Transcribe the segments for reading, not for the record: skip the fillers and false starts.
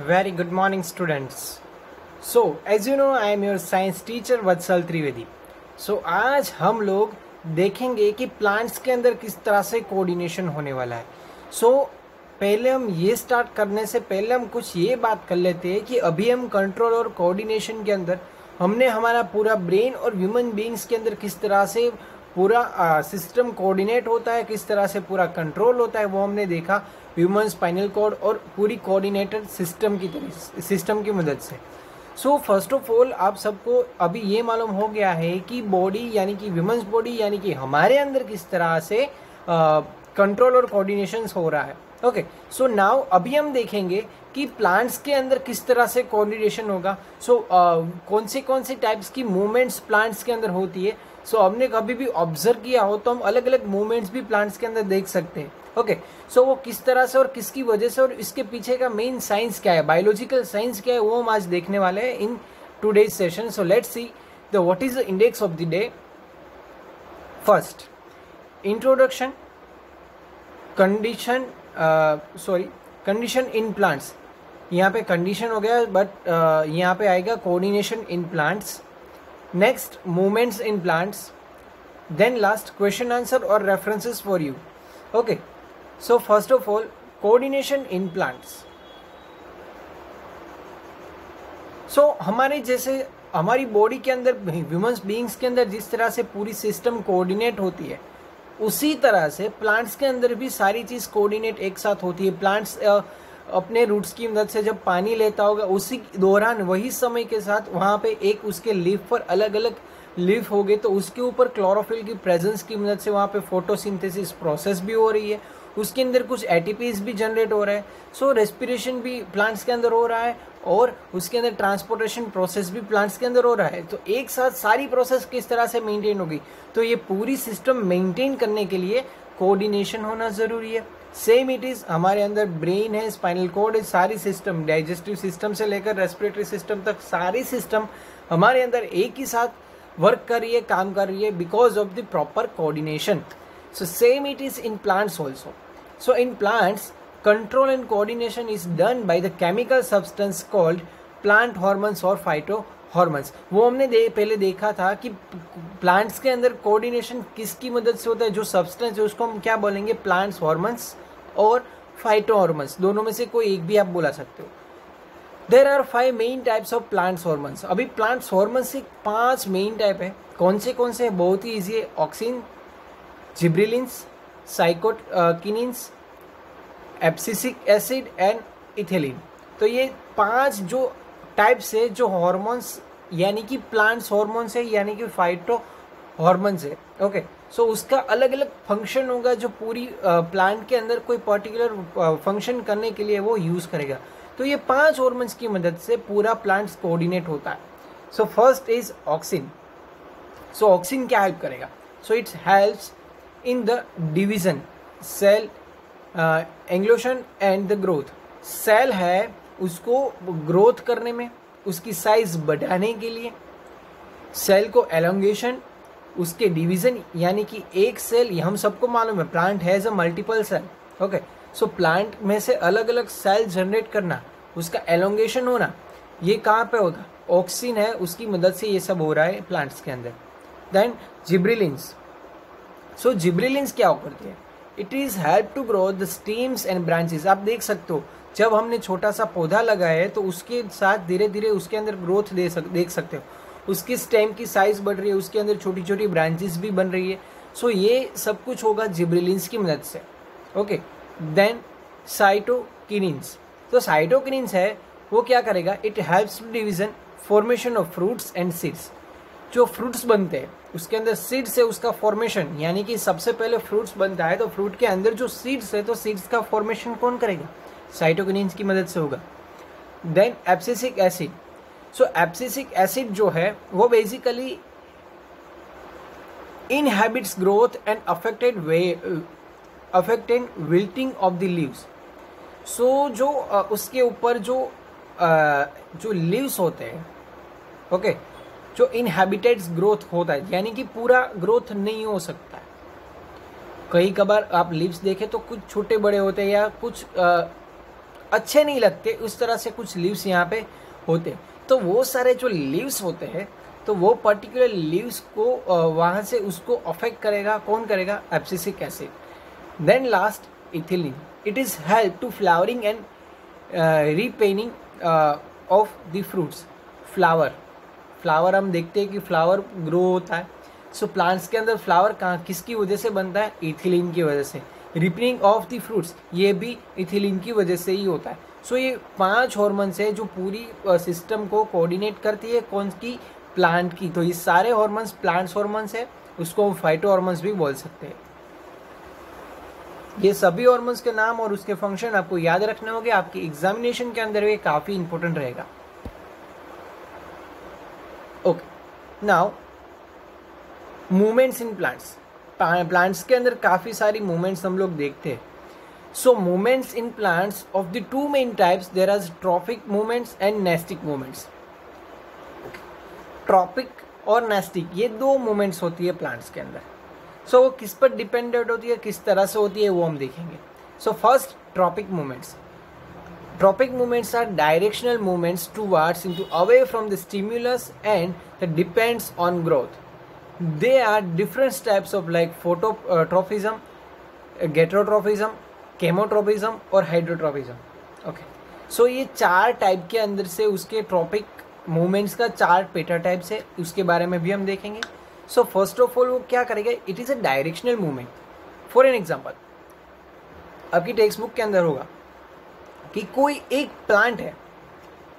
Very good morning, students. So, as you know, I am your science teacher Vatsal Trivedi. So, आज हम लोग देखेंगे कि प्लांट्स के अंदर किस तरह से कोऑर्डिनेशन होने वाला है. So, पहले हम ये स्टार्ट करने से पहले हम कुछ ये बात कर लेते हैं कि अभी हम कंट्रोल और कोऑर्डिनेशन के अंदर हमने हमारा पूरा ब्रेन और ह्यूमन बीइंग्स के अंदर किस तरह से पूरा सिस्टम कोऑर्डिनेट होता है, किस तरह से पूरा कंट्रोल होता है, वो हमने देखा ह्यूमन स्पाइनल कॉर्ड और पूरी कोऑर्डिनेटेड सिस्टम की मदद से. सो फर्स्ट ऑफ ऑल आप सबको अभी ये मालूम हो गया है कि बॉडी यानी कि ह्यूमन बॉडी यानी कि हमारे अंदर किस तरह से कंट्रोल और कोऑर्डिनेशन हो रहा है. ओके, सो नाउ अभी हम देखेंगे कि प्लांट्स के अंदर किस तरह से कोऑर्डिनेशन होगा. सो कौन से टाइप्स की मूवमेंट्स प्लांट्स के अंदर होती है. सो हमने कभी भी ऑब्जर्व किया हो तो हम अलग अलग मूवमेंट्स भी प्लांट्स के अंदर देख सकते हैं. ओके, सो वो किस तरह से और किसकी वजह से और इसके पीछे का मेन साइंस क्या है, बायोलॉजिकल साइंस क्या है, वो हम आज देखने वाले हैं in today's session. So let's see the what is the index of the day. First, introduction, condition in plants. यहाँ पे कंडीशन हो गया बट यहाँ पे आएगा coordination in plants. Next, movements in plants. Then last, question answer और references for you. Okay, so first of all coordination in plants. सो हमारे जैसे हमारी बॉडी के अंदर ह्यूमन बीइंग्स के अंदर जिस तरह से पूरी सिस्टम कोऑर्डिनेट होती है उसी तरह से प्लांट्स के अंदर भी सारी चीज कोऑर्डिनेट एक साथ होती है. प्लांट्स अपने रूट्स की मदद से जब पानी लेता होगा उसी दौरान वही समय के साथ वहां पे एक उसके लीफ पर अलग अलग लीफ हो गए तो उसके ऊपर क्लोरोफिल की प्रेजेंस की मदद से वहां पे फोटोसिंथेसिस प्रोसेस भी हो रही है, उसके अंदर कुछ एटीपीज भी जनरेट हो रहा है. सो रेस्पिरेशन भी प्लांट्स के अंदर हो रहा है और उसके अंदर ट्रांसपोर्टेशन प्रोसेस भी प्लांट्स के अंदर हो रहा है. तो एक साथ सारी प्रोसेस किस तरह से मेंटेन होगी, तो ये पूरी सिस्टम मेंटेन करने के लिए कोऑर्डिनेशन होना जरूरी है. सेम इट इज हमारे अंदर ब्रेन है, स्पाइनल कॉर्ड है, सारी सिस्टम डाइजेस्टिव सिस्टम से लेकर रेस्पिरेटरी सिस्टम तक सारी सिस्टम हमारे अंदर एक ही साथ वर्क कर रही है, काम कर रही है because of the proper coordination. So same it is in plants also. So in plants, control and coordination is done by the chemical substance called plant hormones or phytohormones. वो हमने पहले देखा था कि प्लांट्स के अंदर कोऑर्डिनेशन किसकी मदद से होता है, जो सब्सटेंस है उसको हम क्या बोलेंगे, प्लांट्स हॉर्मोन्स और फाइटोहॉर्मोन्स, दोनों में से कोई एक भी आप बोला सकते हो. There are 5 main types of plants hormones. अभी प्लांट्स हॉर्मोन्स से 5 मेन टाइप है. कौन से है, बहुत ही ईजी है. Auxin, gibberellins, cytokinins, abscisic acid and ethylene. तो ये 5 जो टाइप्स है जो हॉर्मोन्स यानी कि प्लांट्स हॉर्मोन्स है यानी कि फाइटो हॉर्मोन्स है. ओके, सो उसका अलग अलग फंक्शन होगा जो पूरी प्लांट के अंदर कोई पर्टिकुलर फंक्शन करने के लिए वो यूज करेगा. तो ये 5 हॉर्मोन्स की मदद से पूरा प्लांट्स कोऑर्डिनेट होता है. So first is auxin. So auxin क्या हेल्प करेगा, so it's helps in the division, cell elongation and the growth. Cell है उसको ग्रोथ करने में, उसकी साइज बढ़ाने के लिए, सेल को एलोंगेशन, उसके डिवीजन यानी कि एक सेल, हम सबको मालूम है plant has a multiple cell. Okay, so plant में से अलग अलग सेल जनरेट करना, उसका एलोंगेशन होना, ये कहाँ पे होगा, ऑक्सिन है उसकी मदद से ये सब हो रहा है प्लांट्स के अंदर. Then gibberellins. सो जिब्रेलिन्स क्या करती है, it is help to grow the stems and branches. आप देख सकते हो जब हमने छोटा सा पौधा लगाया है तो उसके साथ धीरे धीरे उसके अंदर ग्रोथ देख सकते हो, उसकी स्टेम की साइज बढ़ रही है, उसके अंदर छोटी छोटी ब्रांचेस भी बन रही है. सो ये सब कुछ होगा जिब्रेलिन्स की मदद से. Okay, then cytokinins. तो साइटोकिनिन्स है वो क्या करेगा, it helps division formation of fruits and seeds. जो फ्रूट्स बनते हैं उसके अंदर सीड्स है, उसका फॉर्मेशन यानी कि सबसे पहले फ्रूट्स बनता है तो फ्रूट के अंदर जो सीड्स है तो सीड्स का फॉर्मेशन कौन करेगा, साइटोकिनिन्स की मदद से होगा. Then abscisic acid. So abscisic acid जो है वो basically inhibits growth and affected wilting of the leaves. So जो उसके ऊपर जो लीव्स होते हैं, ओके, जो इनहेबिटेड ग्रोथ होता है यानी कि पूरा ग्रोथ नहीं हो सकता है. कई कबार आप लीव्स देखें तो कुछ छोटे बड़े होते हैं या कुछ अच्छे नहीं लगते, उस तरह से कुछ लीव्स यहाँ पे होते। तो वो सारे जो लीव्स होते हैं तो वो पर्टिकुलर लीव्स को वहाँ से उसको अफेक्ट करेगा, कौन करेगा, abscisic acid. Then last ethylene, it is help to flowering and ripening of the fruits. Flower हम देखते हैं कि फ्लावर ग्रो होता है, सो प्लांट्स के अंदर फ्लावर कहाँ किसकी वजह से बनता है, इथिलीन की वजह से। रिपनिंग ऑफ द फ्रूट्स ये भी इथिलीन की वजह से ही होता है। सो ये 5 हॉर्मोन्स है जो पूरी सिस्टम को कोऑर्डिनेट करती है, कौन की, प्लांट की। तो ये सारे हॉर्मोन्स प्लांट्स हॉर्मोन्स है, उसको हम फाइटो हॉर्मोन्स भी बोल सकते हैं। ये सभी हॉर्मोन्स के नाम और उसके फंक्शन आपको याद रखने होंगे, आपकी एग्जामिनेशन के अंदर ये काफी इंपॉर्टेंट रहेगा। Okay, now movements in plants. Plants के अंदर काफी सारी मूवमेंट्स हम लोग देखते हैं। So movements in plants of the 2 main types, there are tropic movements and nastic movements. Tropic और नेस्टिक ये 2 मूवमेंट्स होती है प्लांट्स के अंदर। सो वो किस पर डिपेंडेंट होती है, किस तरह से होती है, वो हम देखेंगे। So first, tropic movements. Tropic movements are directional movements towards into away from the stimulus and that depends on growth. They are different types of like phototrophism, heterotrophism, chemotrophism और hydrotrophism. Okay. So ये 4 type के अंदर से उसके tropic movements का 4 PETA types है, उसके बारे में भी हम देखेंगे। सो फर्स्ट ऑफ ऑल वो क्या करेगा, it is a directional movement. For an example, आपकी टेक्स्ट बुक के अंदर होगा कि कोई एक प्लांट है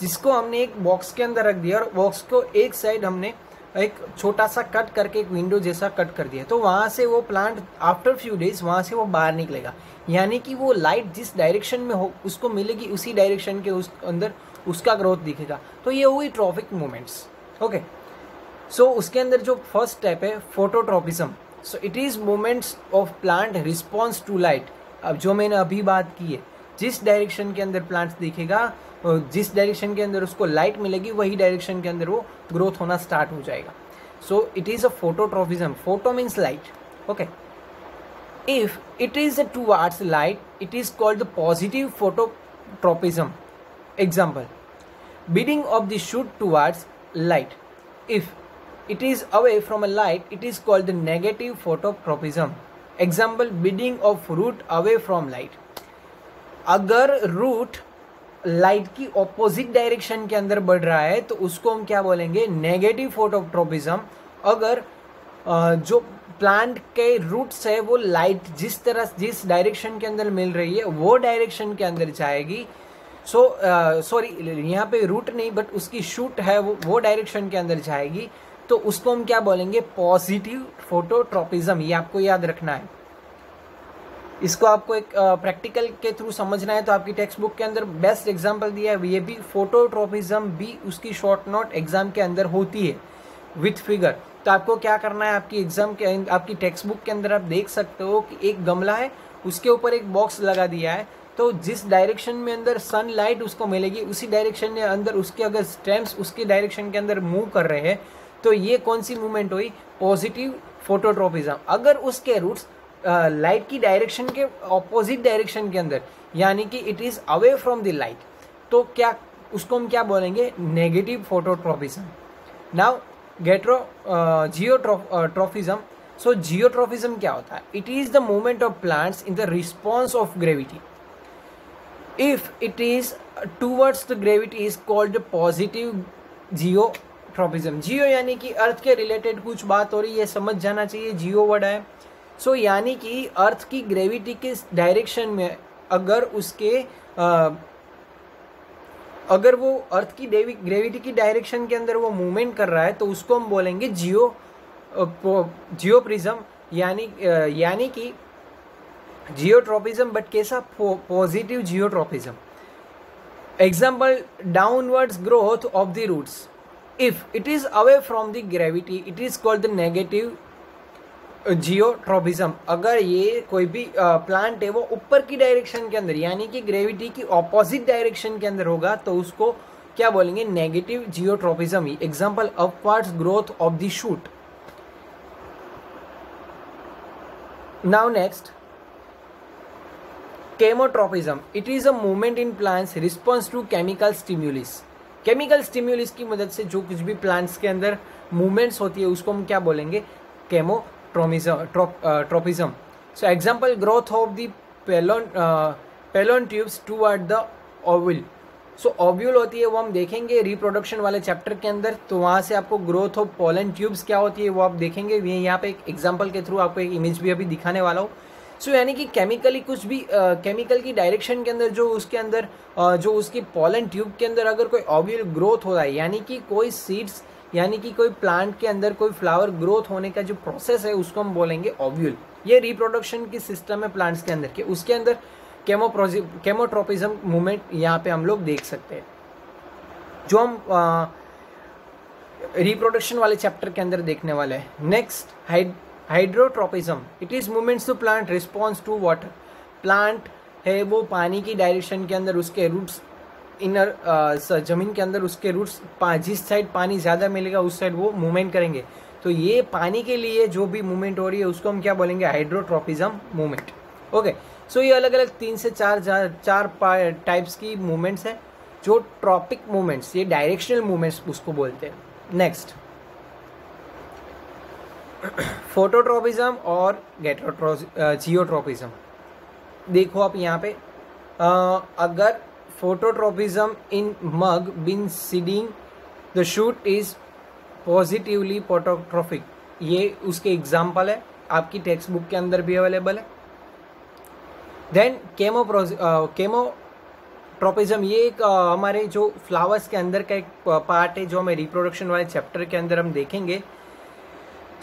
जिसको हमने एक बॉक्स के अंदर रख दिया और बॉक्स को एक साइड हमने एक छोटा सा कट करके एक विंडो जैसा कट कर दिया, तो वहाँ से वो प्लांट आफ्टर फ्यू डेज वहाँ से वो बाहर निकलेगा, यानी कि वो लाइट जिस डायरेक्शन में हो उसको मिलेगी, उसी डायरेक्शन के उस अंदर उसका ग्रोथ दिखेगा। तो ये हुई ट्रॉपिक मूवमेंट्स। ओके, सो उसके अंदर जो फर्स्ट स्टेप है phototropism. So it is movements of plant response to light. अब जो मैंने अभी बात की है, जिस डायरेक्शन के अंदर प्लांट्स दिखेगा, जिस डायरेक्शन के अंदर उसको लाइट मिलेगी, वही डायरेक्शन के अंदर वो ग्रोथ होना स्टार्ट हो जाएगा। So it is a phototropism. Photo means light. Okay, if it is towards light, it is called the positive phototropism. Example, bending of the shoot towards light. If it is away from a light, it is called the negative phototropism. Example, beating of root away from light. अगर root light की opposite direction के अंदर बढ़ रहा है तो उसको हम क्या बोलेंगे, नेगेटिव फोटोट्रोपिज्म। अगर जो प्लांट के रूट्स है वो लाइट जिस डायरेक्शन के अंदर मिल रही है वो डायरेक्शन के अंदर जाएगी। सॉरी यहाँ पे रूट नहीं बट उसकी शूट है वो डायरेक्शन के अंदर जाएगी, तो उसको हम क्या बोलेंगे, पॉजिटिव फोटोट्रोपिज्म। ये आपको याद रखना है। इसको आपको एक प्रैक्टिकल के थ्रू समझना है तो आपकी टेक्स्ट बुक के अंदर बेस्ट एग्जांपल दिया है, ये भी फोटोट्रोपिज्म भी उसकी शॉर्ट नोट एग्जाम के अंदर होती है विथ फिगर। तो आपको क्या करना है, आपकी एग्जाम के आपकी टेक्स्ट बुक के अंदर आप देख सकते हो कि एक गमला है, उसके ऊपर एक बॉक्स लगा दिया है, तो जिस डायरेक्शन में अंदर सनलाइट उसको मिलेगी उसी डायरेक्शन में अंदर उसके अगर स्टेम्स उसके डायरेक्शन के अंदर मूव कर रहे हैं तो ये कौन सी मूवमेंट हुई, पॉजिटिव फोटोट्रोपिज्म। अगर उसके रूट्स लाइट की डायरेक्शन के ऑपोजिट डायरेक्शन के अंदर, यानी कि it is away from the light, तो क्या उसको हम क्या बोलेंगे, negative phototropism. Now geotropism. So geotropism क्या होता है, it is the movement of plants in the response of gravity. If it is towards the gravity is called positive geotropism. Geo यानी कि अर्थ के रिलेटेड कुछ बात हो रही है, समझ जाना चाहिए, जियो वर्ड है। सो यानी कि अर्थ की ग्रेविटी के डायरेक्शन में अगर उसके अगर वो अर्थ की ग्रेविटी की डायरेक्शन के अंदर वो मूवमेंट कर रहा है तो उसको हम बोलेंगे जियोप्रिज्म, यानी कि जियोट्रोपिज्म बट कैसा, positive geotropism. Example, downwards growth of the roots. If it is away from the gravity it is called the negative geotropism. अगर ये कोई भी प्लांट है वो ऊपर की डायरेक्शन के अंदर यानी कि ग्रेविटी की ऑपोजिट डायरेक्शन के अंदर होगा तो उसको क्या बोलेंगे, negative geotropism. Example, upwards growth of the shoot. Now next, chemotropism, it is a movement in plants response to chemical stimulus. Chemical stimulus की मदद से जो कुछ भी प्लांट्स के अंदर मूवमेंट्स होती है उसको हम क्या बोलेंगे, chemotropism. So example, growth of the pollen tubes toward the ovule. So ovule होती है वो हम देखेंगे रिप्रोडक्शन वाले चैप्टर के अंदर, तो वहाँ से आपको ग्रोथ ऑफ पोलन ट्यूब्स क्या होती है वो आप देखेंगे। यहाँ पे एक एग्जांपल के थ्रू आपको एक इमेज भी अभी दिखाने वाला हूँ। सो यानी कि केमिकली कुछ भी केमिकल की डायरेक्शन के अंदर जो उसके अंदर जो उसकी पोलन ट्यूब के अंदर अगर कोई ओव्यूल ग्रोथ हो रहा है, यानी कि कोई सीड्स, यानी कि कोई प्लांट के अंदर कोई फ्लावर ग्रोथ होने का जो प्रोसेस है उसको हम बोलेंगे ओव्यूल। ये रिप्रोडक्शन की सिस्टम है प्लांट्स के अंदर के, उसके अंदर केमोट्रोपिज्म मूवमेंट यहाँ पे हम लोग देख सकते हैं, जो हम रिप्रोडक्शन वाले चैप्टर के अंदर देखने वाले हैं। Next, hydrotropism, it is movements to plant response to water. Plant है वो पानी की डायरेक्शन के अंदर उसके रूट्स इनर जमीन के अंदर उसके रूट्स जिस साइड पानी ज़्यादा मिलेगा उस साइड वो मूवमेंट करेंगे। तो ये पानी के लिए जो भी मूवमेंट हो रही है उसको हम क्या बोलेंगे, हाइड्रोट्रोपिज्म मूवमेंट। ओके, सो ये अलग अलग 3 से 4 टाइप्स की मूवमेंट्स हैं। जो ट्रॉपिक मूवमेंट्स, ये डायरेक्शनल मूवमेंट्स उसको बोलते हैं। नेक्स्ट, फोटोट्रोपिज्म और जियोट्रोपिज्म। देखो आप यहाँ पे अगर phototropism in mung bean seedling the shoot is positively phototropic, ये उसके एग्जाम्पल है, आपकी टेक्स्ट बुक के अंदर भी अवेलेबल है। देन केमोट्रोपिज्म, ये एक हमारे जो फ्लावर्स के अंदर का एक पार्ट है जो हमें रिप्रोडक्शन वाले चैप्टर के अंदर हम देखेंगे।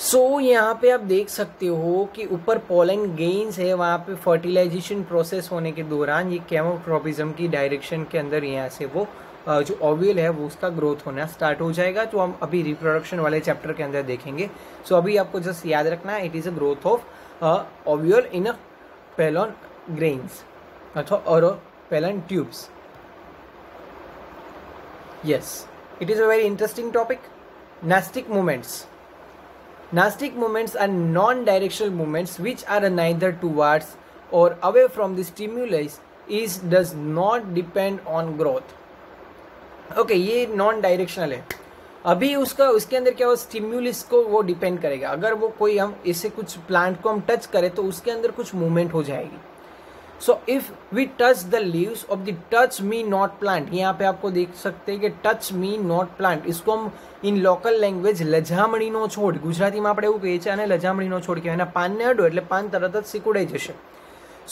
सो यहाँ पे आप देख सकते हो कि ऊपर पोलन गेन्स है, वहाँ पे फर्टिलाइजेशन प्रोसेस होने के दौरान ये केमोट्रोपिज्म की डायरेक्शन के अंदर यहाँ से वो जो ओव्यूल है वो उसका ग्रोथ होना स्टार्ट हो जाएगा, जो हम अभी रिप्रोडक्शन वाले चैप्टर के अंदर देखेंगे। सो अभी आपको जस्ट याद रखना है, it is a growth of ovule in a pollen grains अथवा और pollen tubes. Yes, it is a very interesting topic. Nastic movements, nastic movements are non-directional movements which are neither towards or away from the stimulus does not depend on growth. Okay, ये non directional है। अभी उसके अंदर क्या हो, stimulus को वो depend करेगा। अगर वो कोई हम इसे कुछ प्लांट को हम टच करें तो उसके अंदर कुछ मूवमेंट हो जाएगी। So if we touch the leaves of the touch me not plant, यहाँ पे आपको देख सकते हैं कि टच मी नॉट प्लांट, इसको हम इन લોકલ લેંગ્વેજ લજામણીનો છોડ, ગુજરાતીમાં આપણે એવું કહીએ છીએ અને લજામણીનો છોડ કહેવાય, એના પાનને અડો એટલે પાન તરત જ સિકુડાઈ જશે.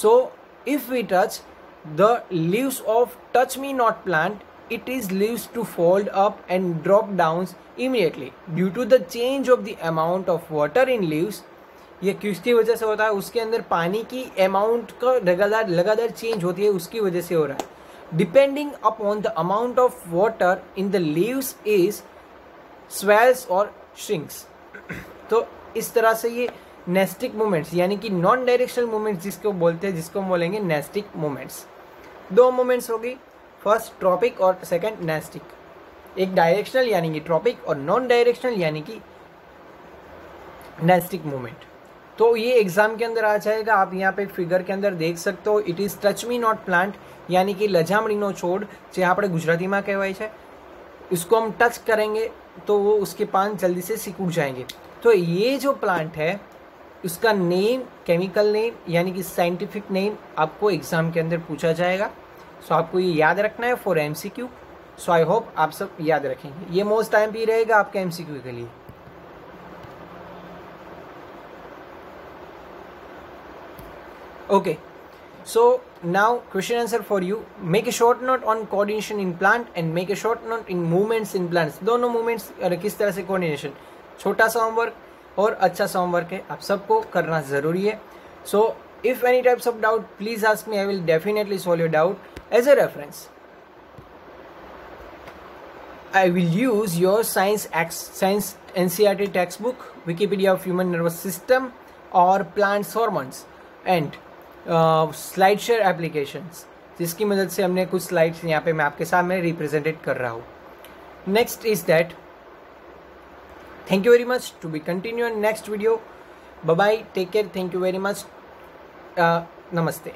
So if we touch the leaves of touch me not plant, it is leaves to fold up and drop down immediately due to the change of the amount of water in leaves. ये किसकी वजह से होता है, उसके अंदर पानी की अमाउंट का लगातार चेंज होती है, उसकी वजह से हो रहा है. Depending upon the amount of water in the leaves is swells और श्रिंक्स. तो इस तरह से ये नेस्टिक मूवमेंट्स यानी कि नॉन डायरेक्शनल मूवमेंट्स जिसको बोलते हैं, जिसको हम बोलेंगे नेस्टिक मूवमेंट्स. दो मूवमेंट्स होगी, फर्स्ट ट्रॉपिक और सेकंड नेस्टिक. एक डायरेक्शनल यानी कि ट्रॉपिक और नॉन डायरेक्शनल यानी कि नेस्टिक मूवमेंट. तो ये एग्जाम के अंदर आ जाएगा. आप यहाँ पे फिगर के अंदर देख सकते हो, it is touch me not plant यानी कि લજામણીનો છોડ જે આપણે ગુજરાતીમાં કહેવાય છે, इसको हम टच करेंगे तो वो उसके पान जल्दी से सिकुड़ जाएंगे. तो ये जो प्लांट है उसका नेम, केमिकल नेम यानी कि साइंटिफिक नेम आपको एग्जाम के अंदर पूछा जाएगा. सो आपको ये याद रखना है for MCQ. So I hope आप सब याद रखेंगे. ये मोस्ट टाइम भी रहेगा आपके एमसीक्यू के लिए. Okay, so now question answer for you. Make a short note on coordination in plant and make a short note in movements in plants. दोनों movements और किस तरह से coordination, छोटा सा homework और अच्छा सा homework है, आप सबको करना ज़रूरी है. So if any types of doubt, please ask me. I will definitely solve your doubt. As a reference, I will use your science NCERT textbook, Wikipedia of Human Nervous System और Plants Hormones and slide share applications, जिसकी मदद से हमने कुछ slides यहाँ पे मैं आपके सामने रिप्रेजेंटेड कर रहा हूँ. Next is that. Thank you very much. To be continue in next video. Bye bye, take care, thank you very much. नमस्ते.